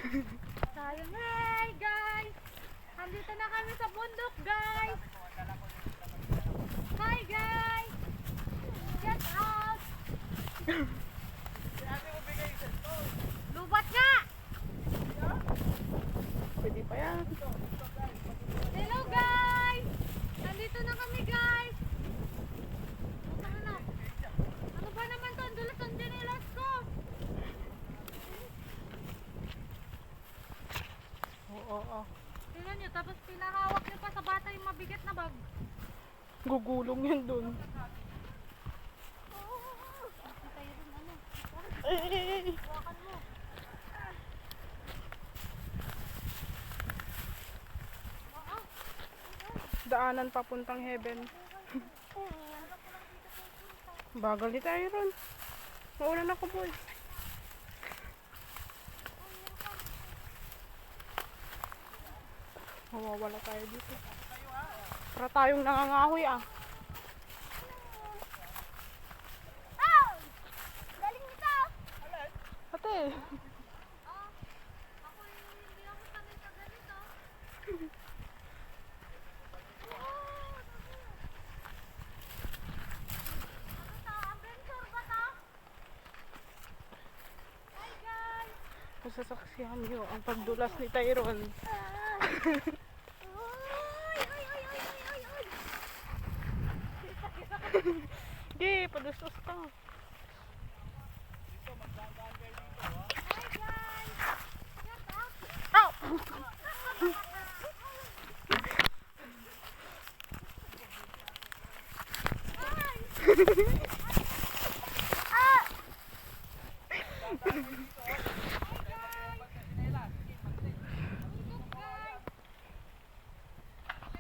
Sayang, hey guys! Andito na kami sa bundok, guys! Hi guys! Get out! Lubat nga! Pwede pa yan. Hello guys! Nandito na kami, guys! Ano ba naman to? Ang dulas ang dinilas ko! Oo. Tingnan nyo, tapos pinahawak nyo pa sa bata yung mabigat na bag. Gugulong yan dun. Tayo rin, ano? Ay. Hawakan mo. Daanan papuntang heaven. Bagal ni tayo ron. Maulan ako, boy. Mawawala tayo dito. Para tayong nangangahoy ah. Oh! Galing nito! Ate. Ako hindi ako sanay sa ganito. Ano to? Adventure ba to? Hi guys! Masasaksihan nyo ang pagdulas ni Tyron. Di, padustos ka. Hi guys! Get up! Ow!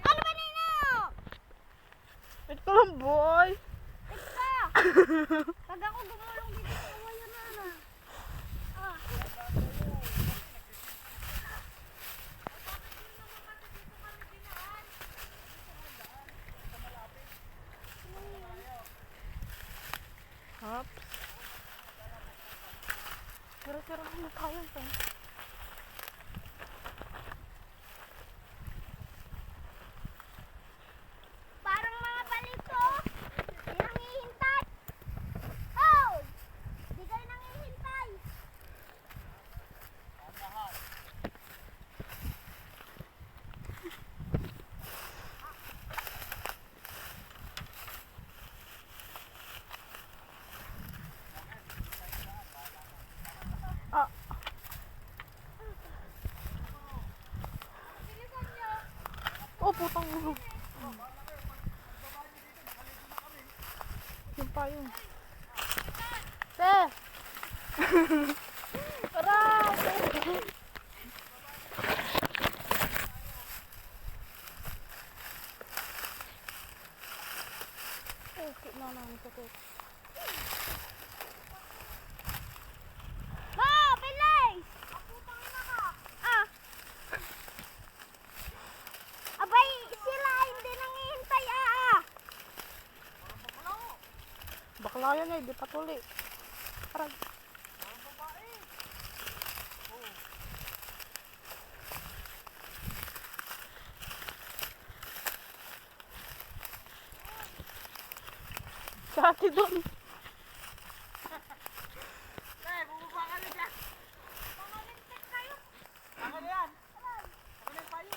Ano ba nino? Wait ko lang, boy. Ika! Pag ako gumulong dito sa kawayan na na. Ah. Hops. Pero ano tayo ito? Parang mga balito. Di nangihintay. Oh! Di kayo nangihintay. Ah, Bilisan nyo. oh, putang ulo. Yung pa yun. Te! Aray! Okay na namin sa tek. Ma! Bilis! Putang ina ka. Ah! Abay, sila hindi nangihintay ah! Bakla yan eh, di patuli. Aray. Sa ate doon. Pamalintik kayo. Ako na yan. Ako na yung payo.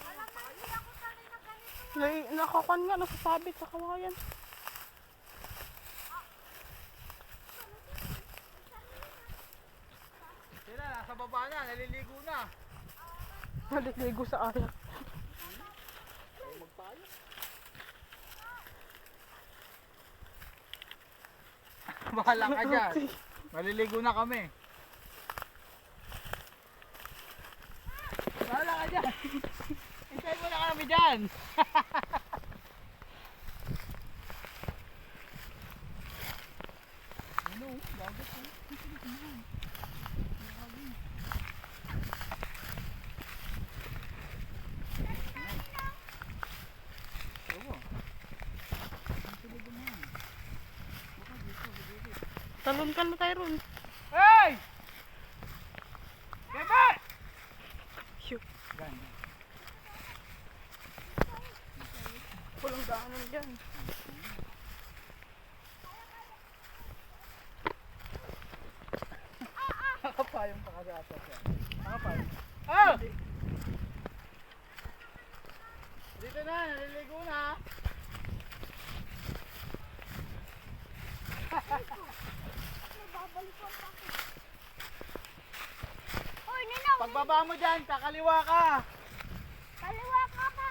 Alam na hindi ako sanay na ganito. Nakakan nga, nasasabit sa kawayan. Sila, nasa baba na, naliligo na. Naliligo sa ayak. Ay, magpayo. Bahala ka dyan. Maliligo na kami. Bahala ka dyan. Hintay mo na kami dyan. Ano? Bagot mo. Talon ka na tayo ron. Hey! tayong pakasasas yan. Ano pa? Oh! Dito na, naliligo na. Nababalik ko pa ako. Uy, Ninong! Pagbaba mo dyan, kakaliwa ka. Kaliwa ka pa!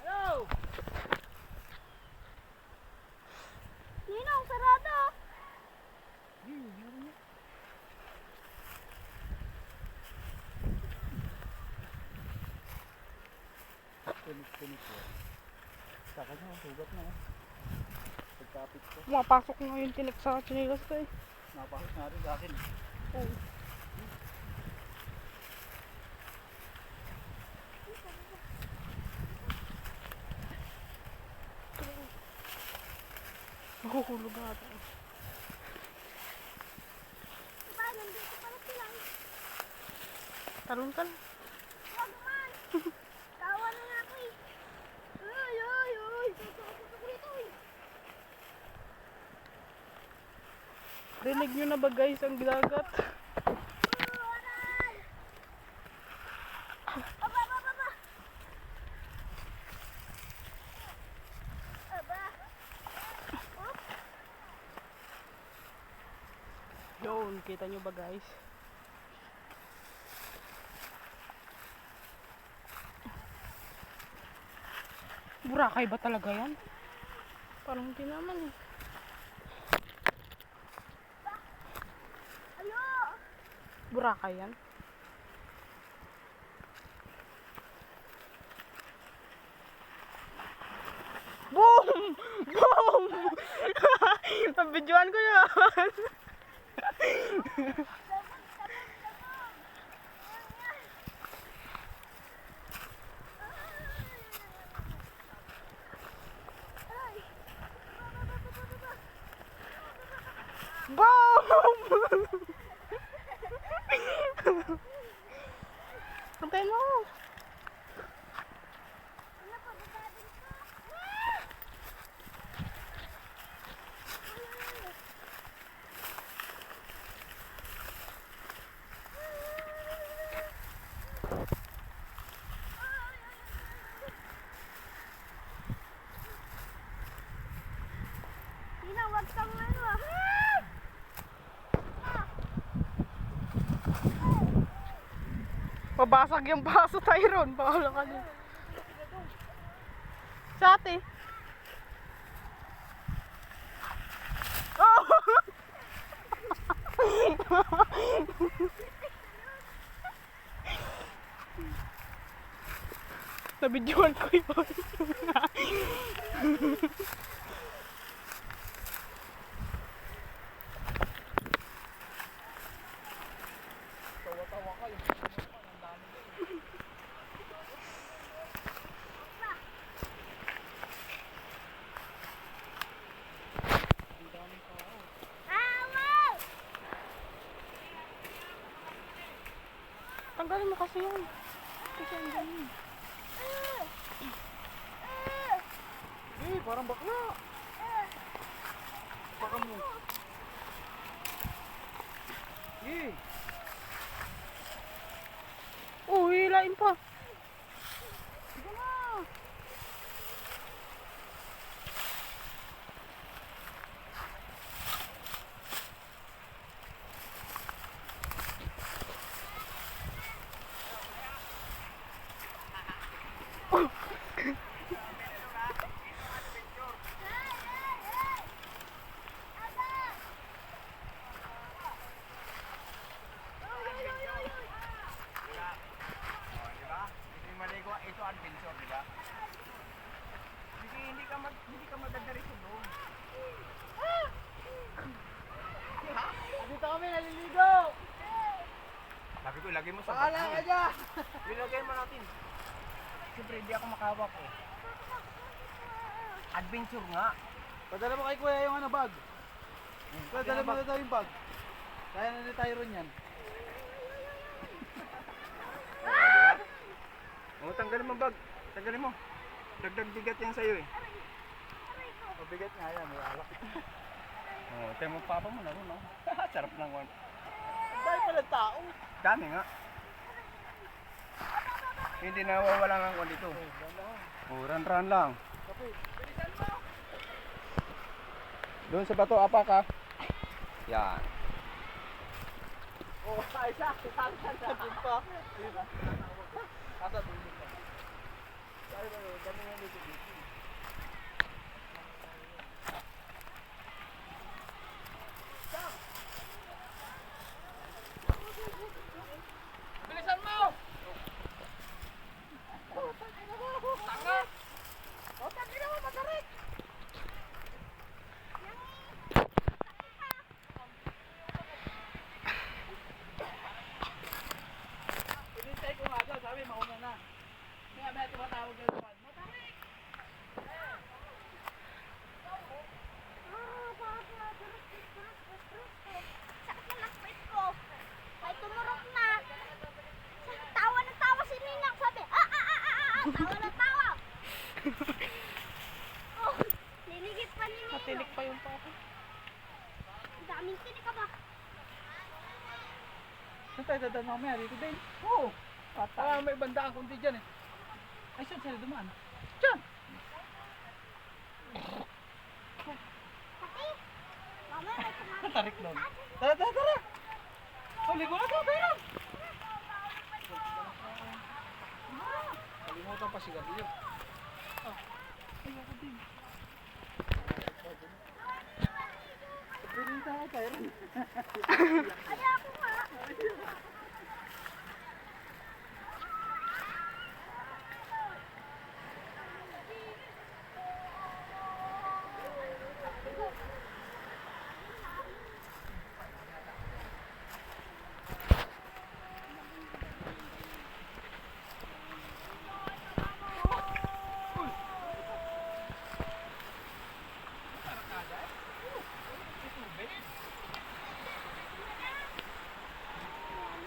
Hello! Ninong, sarado! Punit ko. Saka niya, sugat na. Pagkapit ko. Pumapasok na yung tinik sa chinilas ko eh. Napasok na rin sa akin. Oh. Nahuhulog ata. Diba, nandito pala sila. Talon ka na. Huwag man! Kawa na nga ako eh. Ay, ay, ay! Tutok ko rito eh. Rinig nyo na ba guys ang dagat? Aray! Aba, aba, aba, aba! Aba! Op! Yun, kita nyo ba guys? Burakay ba talaga yan? Parang hindi naman eh. Ayo! Burakay yan? Boom! Boom! Nabidyoan ko yan! Ay! Boom! Antay mo! Ano pa, bababin ko? Tina, wag kang ano ah. Mabasag yung baso, Tyron. Paula ka din. Sa ate. Oh! Nabidyoan ko yun. Tawa-tawa ka yung ang dami. Ang daming tao. Away! Tanggalin mo kasi yun. Kasi ang dami. Parang bakla. Baka mo. Oh, hilain pa. Sige na! Ito adventure, di ba? Hindi ka madadarisyo doon. Dito kami naliligo. Sabi ko, ilagay mo sa bag. Paala ka dyan. Ilagay mo natin. Siyempre, hindi ako makahawak eh. Adventure nga. Padala mo kay kuya yung ano bag. Kuya, dala mo na daw yung bag. Kaya na ni Tyron yan. Diba? O, tanggalin mo bag. Tanggalin mo. Dagdag bigat yan sa'yo eh. Mabigat nga yan, may alak. O, tayo mo papa mo na rin, no? Sarap ng one. Dahil pala tao. Dami nga. Hindi nawawala ng one dito. O, run lang. Doon sa bato, apak ha. Yan. Oh, ay siya. Sabi pa. Asa dulo pa. Sabi ba, dami nga dito dito. Bilisan mo! Tanga! O, tabi na mo, matarik! Pinintay ko nga daw, sabi mauna na. Kaya may tumatawag yung naman. Matarik! Sakit na nakpit ko. Ay, tumurok na. Tawa na tawa si Ninang. Sabi, tawa na tawa. Oh, liligit pa ni Ninang. Matinik pa yung pako. Ang daming tinik ka ba? Saan tayo dadaan mamaya? Dito din? Oo. May bandaan kundi dyan eh. Ay, saan sila dumaan? Dyan! Pati, mamaya may kumain. Tarik doon. Tara, tara, tara! Oh, ligo na to, pero! Kalimutan pa si Gabi yun. Ayoko din. Pinintay tayo rin. Ay, ako nga.